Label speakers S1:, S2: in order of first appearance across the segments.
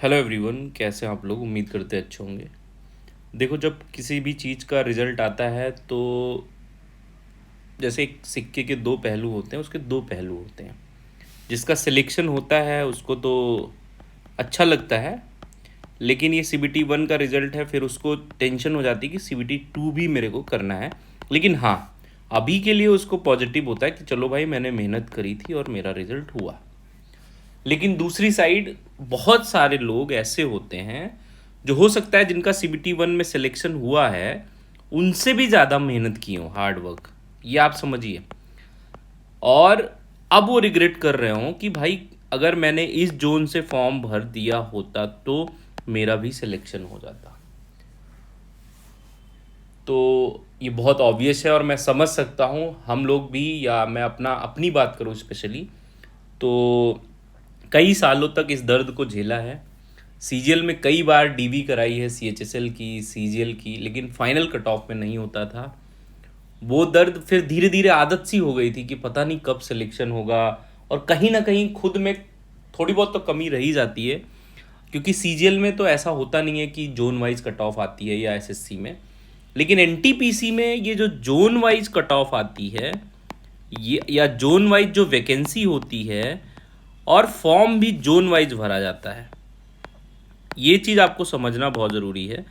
S1: Hello everyone, कैसे हैं आप लोग। उम्मीद करते हैं अच्छे होंगे। देखो, जब किसी भी चीज़ का रिजल्ट आता है तो जैसे एक सिक्के के दो पहलू होते हैं, उसके दो पहलू होते हैं। जिसका सिलेक्शन होता है उसको तो अच्छा लगता है, लेकिन ये CBT 1 का रिजल्ट है, फिर उसको टेंशन हो जाती है कि CBT 2 भी मेरे को करना है। लेकिन हाँ, अभी के लिए उसको पॉजिटिव होता है कि चलो भाई, मैंने मेहनत करी थी और मेरा रिजल्ट हुआ। लेकिन दूसरी साइड बहुत सारे लोग ऐसे होते हैं जो हो सकता है जिनका CBT 1 में सिलेक्शन हुआ है, उनसे भी ज़्यादा मेहनत की हो, हार्ड वर्क, ये आप समझिए। और अब वो रिग्रेट कर रहे हो कि भाई, अगर मैंने इस जोन से फॉर्म भर दिया होता तो मेरा भी सिलेक्शन हो जाता। तो ये बहुत ऑब्वियस है और मैं समझ सकता हूँ। हम लोग भी, या मैं अपनी बात करूँ स्पेशली, तो कई सालों तक इस दर्द को झेला है। CGL में कई बार DV कराई है, CHSL की, CGL की, लेकिन फाइनल कट ऑफ में नहीं होता था। वो दर्द फिर धीरे धीरे आदत सी हो गई थी कि पता नहीं कब सिलेक्शन होगा। और कहीं ना कहीं खुद में थोड़ी बहुत तो कमी रही जाती है, क्योंकि CGL में तो ऐसा होता नहीं है कि जोन वाइज कट ऑफ आती है, या SSC में। लेकिन NTPC में ये जो जोन वाइज कट ऑफ आती है, ये या जोन वाइज जो वैकेंसी होती है, और फॉर्म भी जोन वाइज भरा जाता है, ये चीज़ आपको समझना बहुत ज़रूरी है।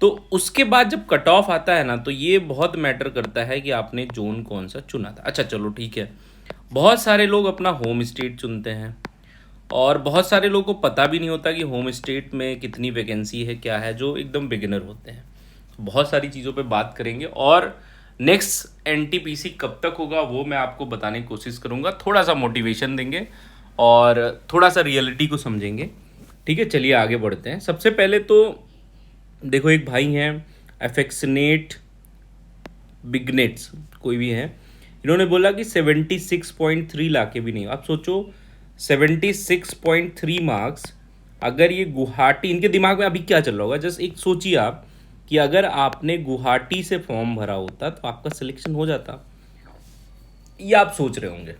S1: तो उसके बाद जब कट ऑफ आता है ना, तो ये बहुत मैटर करता है कि आपने जोन कौन सा चुना था। अच्छा चलो ठीक है, बहुत सारे लोग अपना होम स्टेट चुनते हैं, और बहुत सारे लोगों को पता भी नहीं होता कि होम स्टेट में कितनी वैकेंसी है, क्या है, जो एकदम बिगिनर होते हैं। बहुत सारी चीज़ों पे बात करेंगे, और नेक्स्ट NTPC कब तक होगा वो मैं आपको बताने की कोशिश करूँगा। थोड़ा सा मोटिवेशन देंगे और थोड़ा सा रियलिटी को समझेंगे। ठीक है, चलिए आगे बढ़ते हैं। सबसे पहले तो देखो, एक भाई हैं, एफेक्सनेट बिगनेट्स, कोई भी हैं, इन्होंने बोला कि 76.3 लाके भी नहीं। आप सोचो, 76.3 मार्क्स, अगर ये गुवाहाटी, इनके दिमाग में अभी क्या चल रहा होगा, जस्ट एक सोचिए आप, कि अगर आपने गुवाहाटी से फॉर्म भरा होता तो आपका सिलेक्शन हो जाता, ये आप सोच रहे होंगे।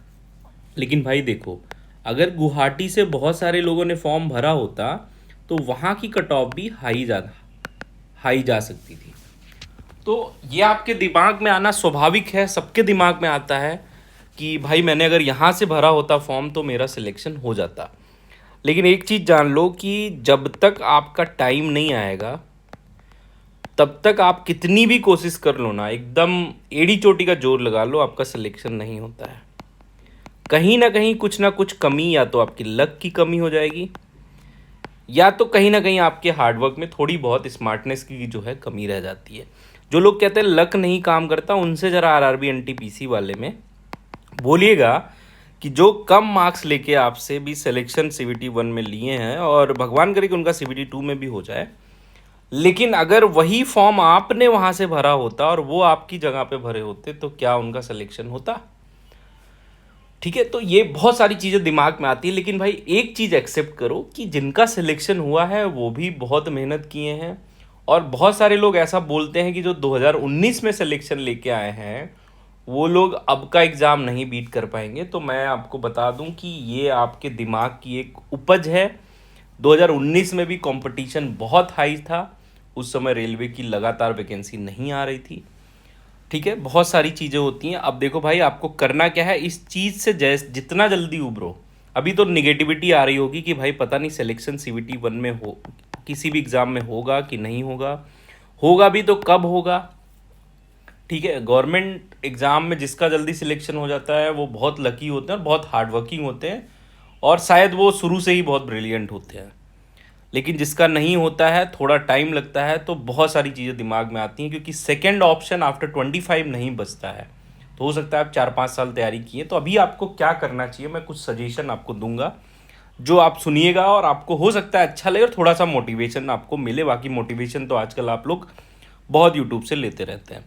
S1: लेकिन भाई देखो, अगर गुवाहाटी से बहुत सारे लोगों ने फॉर्म भरा होता तो वहाँ की कट ऑफ भी हाई जा सकती थी। तो ये आपके दिमाग में आना स्वाभाविक है, सबके दिमाग में आता है कि भाई, मैंने अगर यहाँ से भरा होता फॉर्म तो मेरा सिलेक्शन हो जाता। लेकिन एक चीज़ जान लो कि जब तक आपका टाइम नहीं आएगा, तब तक आप कितनी भी कोशिश कर लो ना, एकदम एड़ी चोटी का जोर लगा लो, आपका सिलेक्शन नहीं होता है। कहीं ना कुछ कमी, या तो आपकी लक की कमी हो जाएगी, या तो कहीं ना कहीं आपके हार्डवर्क में थोड़ी बहुत स्मार्टनेस की जो है कमी रह जाती है। जो लोग कहते हैं लक नहीं काम करता, उनसे ज़रा RRB NTPC वाले में बोलिएगा कि जो कम मार्क्स लेके आपसे भी सिलेक्शन CBT 1 में लिए हैं, और भगवान करे कि उनका CBT 2 में भी हो जाए, लेकिन अगर वही फॉर्म आपने वहाँ से भरा होता और वो आपकी जगह पे भरे होते, तो क्या उनका सिलेक्शन होता? ठीक है, तो ये बहुत सारी चीज़ें दिमाग में आती है। लेकिन भाई, एक चीज़ एक्सेप्ट करो कि जिनका सिलेक्शन हुआ है वो भी बहुत मेहनत किए हैं। और बहुत सारे लोग ऐसा बोलते हैं कि जो 2019 में सिलेक्शन लेके आए हैं, वो लोग अब का एग्ज़ाम नहीं बीट कर पाएंगे। तो मैं आपको बता दूं कि ये आपके दिमाग की एक उपज है। 2019 में भी कंपटीशन बहुत हाई था, उस समय रेलवे की लगातार वैकेंसी नहीं आ रही थी। ठीक है, बहुत सारी चीज़ें होती हैं। अब देखो भाई, आपको करना क्या है, इस चीज़ से जितना जल्दी उभरो। अभी तो निगेटिविटी आ रही होगी कि भाई पता नहीं सिलेक्शन CBT 1 में हो, किसी भी एग्ज़ाम में होगा कि नहीं होगा, होगा भी तो कब होगा। ठीक है, गवर्नमेंट एग्ज़ाम में जिसका जल्दी सिलेक्शन हो जाता है वो बहुत लकी होते हैं और बहुत हार्ड वर्किंग होते हैं, और शायद वो शुरू से ही बहुत ब्रिलियंट होते हैं। लेकिन जिसका नहीं होता है, थोड़ा टाइम लगता है, तो बहुत सारी चीज़ें दिमाग में आती हैं, क्योंकि सेकेंड ऑप्शन आफ्टर 25 नहीं बचता है। तो हो सकता है आप 4-5 साल तैयारी किए। तो अभी आपको क्या करना चाहिए, मैं कुछ सजेशन आपको दूंगा, जो आप सुनिएगा और आपको हो सकता है अच्छा लगे और थोड़ा सा मोटिवेशन आपको मिले। बाकी मोटिवेशन तो आजकल आप लोग बहुत यूट्यूब से लेते रहते हैं।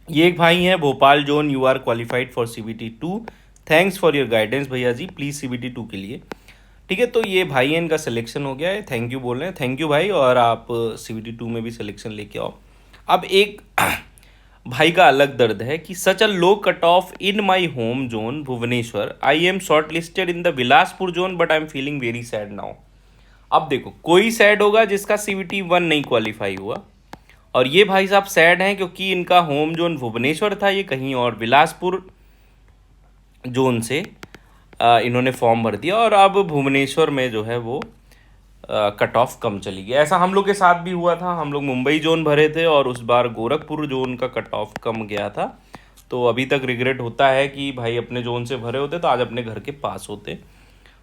S1: ये एक भाई हैं, Bhopal zone, you are qualified for CBT 2, thanks for your guidance भैया जी, प्लीज़ CBT 2 के लिए। ठीक है, तो ये भाई है, इनका सिलेक्शन हो गया है, थैंक यू बोल रहे हैं। थैंक यू भाई, और आप CBT 2 में भी सिलेक्शन लेके आओ। अब एक भाई का अलग दर्द है कि such a low cut off in my home zone Bhubaneswar, I am shortlisted in the Bilaspur zone, but I am feeling very sad now. अब देखो, कोई सैड होगा जिसका CVT 1 नहीं क्वालिफाई हुआ, और ये भाई साहब सैड हैं क्योंकि इनका होम जोन भुवनेश्वर था, ये कहीं और बिलासपुर जोन से इन्होंने फॉर्म भर दिया, और अब भुवनेश्वर में जो है वो कट ऑफ कम चली गई। ऐसा हम लोग के साथ भी हुआ था, हम लोग मुंबई जोन भरे थे और उस बार गोरखपुर जोन का कट ऑफ कम गया था। तो अभी तक रिग्रेट होता है कि भाई अपने जोन से भरे होते तो आज अपने घर के पास होते।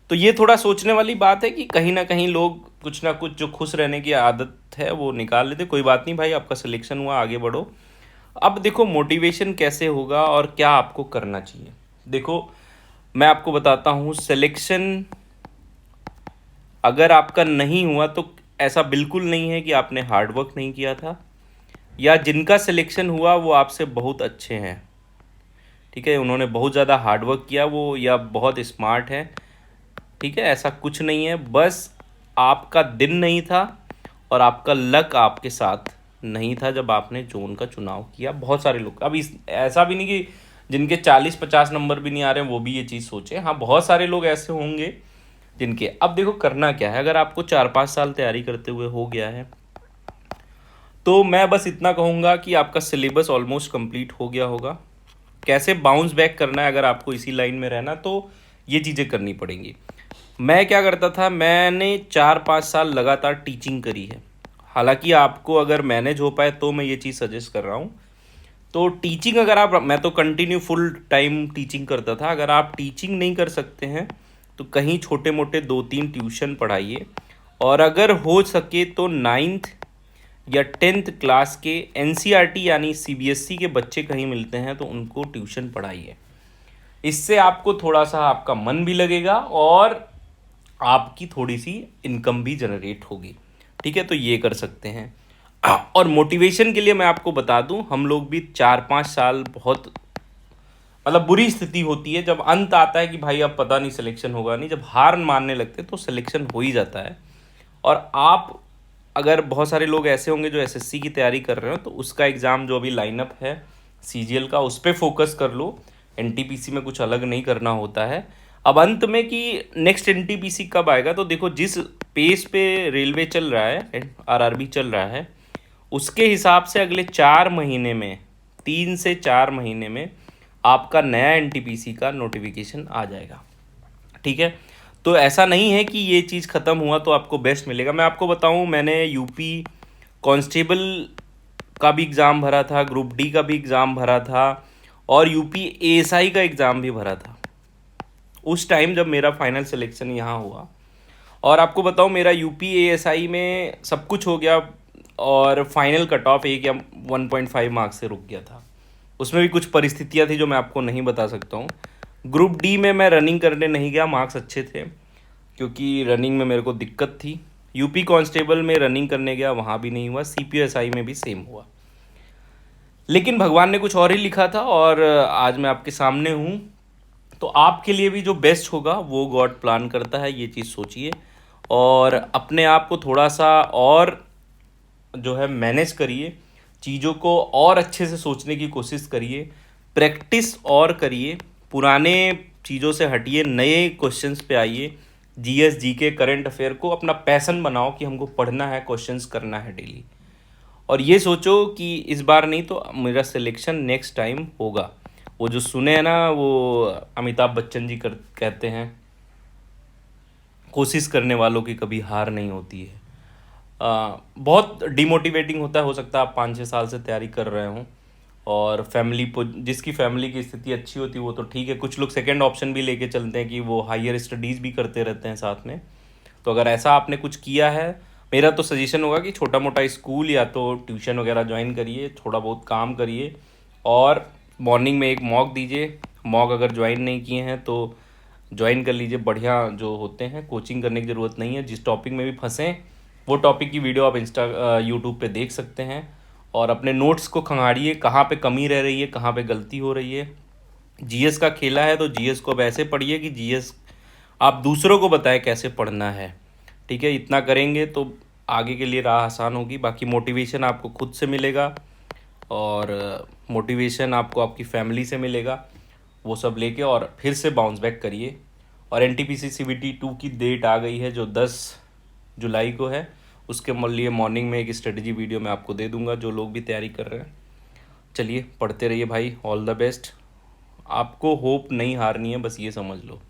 S1: तो ये थोड़ा सोचने वाली बात है कि कहीं ना कहीं लोग कुछ ना कुछ जो खुश रहने की आदत है वो निकाल लेते। कोई बात नहीं भाई, आपका सिलेक्शन हुआ, आगे बढ़ो। अब देखो मोटिवेशन कैसे होगा और क्या आपको करना चाहिए। देखो मैं आपको बताता हूँ, सिलेक्शन अगर आपका नहीं हुआ तो ऐसा बिल्कुल नहीं है कि आपने हार्डवर्क नहीं किया था, या जिनका सिलेक्शन हुआ वो आपसे बहुत अच्छे हैं, ठीक है, उन्होंने बहुत ज़्यादा हार्डवर्क किया वो, या बहुत स्मार्ट है, ठीक है। ऐसा कुछ नहीं है, बस आपका दिन नहीं था और आपका लक आपके साथ नहीं था जब आपने जोन का चुनाव किया। बहुत सारे लोग, अब इस ऐसा भी नहीं कि जिनके 40-50 नंबर भी नहीं आ रहे हैं वो भी ये चीज़ सोचे, हाँ बहुत सारे लोग ऐसे होंगे जिनके। अब देखो करना क्या है, अगर आपको 4-5 साल तैयारी करते हुए हो गया है तो मैं बस इतना कहूँगा कि आपका सिलेबस ऑलमोस्ट कंप्लीट हो गया होगा। कैसे बाउंस बैक करना है अगर आपको इसी लाइन में रहना, तो ये चीज़ें करनी पड़ेंगी। मैं क्या करता था, मैंने 4-5 साल लगातार टीचिंग करी है। हालांकि आपको अगर मैनेज हो पाए तो मैं ये चीज़ सजेस्ट कर रहा हूँ। तो टीचिंग अगर आप, मैं तो कंटिन्यू फुल टाइम टीचिंग करता था। अगर आप टीचिंग नहीं कर सकते हैं तो कहीं छोटे मोटे 2-3 ट्यूशन पढ़ाइए, और अगर हो सके तो 9th या 10th क्लास के NCERT यानी CBSE के बच्चे कहीं मिलते हैं तो उनको ट्यूशन पढ़ाइए। इससे आपको थोड़ा सा आपका मन भी लगेगा और आपकी थोड़ी सी इनकम भी जनरेट होगी, ठीक है। तो ये कर सकते हैं। और मोटिवेशन के लिए मैं आपको बता दूं, हम लोग भी 4-5 साल बहुत मतलब बुरी स्थिति होती है, जब अंत आता है कि भाई अब पता नहीं सिलेक्शन होगा नहीं, जब हार मानने लगते तो सिलेक्शन हो ही जाता है। और आप, अगर बहुत सारे लोग ऐसे होंगे जो SSC की तैयारी कर रहे हो तो उसका एग्ज़ाम जो अभी लाइनअप है CGL का, उस पर फोकस कर लो। NTPC में कुछ अलग नहीं करना होता है। अब अंत में कि नेक्स्ट NTPC कब आएगा, तो देखो जिस पेस पे रेलवे चल रहा है, RRB चल रहा है, उसके हिसाब से अगले 4 महीने में, 3 से 4 महीने में आपका नया NTPC का नोटिफिकेशन आ जाएगा, ठीक है। तो ऐसा नहीं है कि ये चीज़ ख़त्म हुआ तो आपको बेस्ट मिलेगा। मैं आपको बताऊं, मैंने यूपी कांस्टेबल का भी एग्ज़ाम भरा था, ग्रुप डी का भी एग्ज़ाम भरा था, और यूपी ASI का एग्ज़ाम भी भरा था उस टाइम जब मेरा फाइनल सिलेक्शन यहाँ हुआ। और आपको बताऊं, मेरा यूपी ASI में सब कुछ हो गया और फाइनल कट ऑफ 1 या 1.5 मार्क्स से रुक गया था। उसमें भी कुछ परिस्थितियाँ थी जो मैं आपको नहीं बता सकता हूँ। ग्रुप डी में मैं रनिंग करने नहीं गया, मार्क्स अच्छे थे क्योंकि रनिंग में मेरे को दिक्कत थी। यूपी कांस्टेबल में रनिंग करने गया, वहाँ भी नहीं हुआ। CPSI में भी सेम हुआ, लेकिन भगवान ने कुछ और ही लिखा था और आज मैं आपके सामने हूँ। तो आपके लिए भी जो बेस्ट होगा वो गॉड प्लान करता है, ये चीज़ सोचिए और अपने आप को थोड़ा सा और जो है मैनेज करिए, चीज़ों को और अच्छे से सोचने की कोशिश करिए, प्रैक्टिस और करिए, पुराने चीज़ों से हटिए, नए क्वेश्चंस पे आइए। GS GK करंट अफेयर को अपना पैसन बनाओ कि हमको पढ़ना है, क्वेश्चंस करना है डेली, और ये सोचो कि इस बार नहीं तो मेरा सिलेक्शन नेक्स्ट टाइम होगा। वो जो सुने हैं ना, वो अमिताभ बच्चन जी कहते हैं, कोशिश करने वालों की कभी हार नहीं होती है। बहुत डिमोटिवेटिंग होता है। हो सकता है आप 5-6 साल से तैयारी कर रहे हों और जिसकी फैमिली की स्थिति अच्छी होती है वो तो ठीक है। कुछ लोग सेकंड ऑप्शन भी लेके चलते हैं कि वो हायर स्टडीज़ भी करते रहते हैं साथ में। तो अगर ऐसा आपने कुछ किया है, मेरा तो सजेशन होगा कि छोटा मोटा स्कूल या तो ट्यूशन वगैरह ज्वाइन करिए, थोड़ा बहुत काम करिए और मॉर्निंग में एक मॉक दीजिए। मॉक अगर ज्वाइन नहीं किए हैं तो ज्वाइन कर लीजिए, बढ़िया जो होते हैं। कोचिंग करने की ज़रूरत नहीं है। जिस टॉपिक में भी फंसें वो टॉपिक की वीडियो आप यूट्यूब पे देख सकते हैं और अपने नोट्स को खंगाड़िए, कहाँ पे कमी रह रही है, कहाँ पे गलती हो रही है। GS का खेला है तो GS को अब ऐसे पढ़िए कि GS आप दूसरों को बताएं कैसे पढ़ना है, ठीक है। इतना करेंगे तो आगे के लिए राह आसान होगी। बाकी मोटिवेशन आपको खुद से मिलेगा और मोटिवेशन आपको आपकी फैमिली से मिलेगा। वो सब लेके और फिर से बाउंस बैक करिए। और NTPC CBT 2 की डेट आ गई है जो 10 जुलाई को है। उसके लिए मॉर्निंग में एक स्ट्रेटजी वीडियो मैं आपको दे दूंगा, जो लोग भी तैयारी कर रहे हैं। चलिए पढ़ते रहिए भाई, ऑल द बेस्ट। आपको होप नहीं हारनी है, बस ये समझ लो।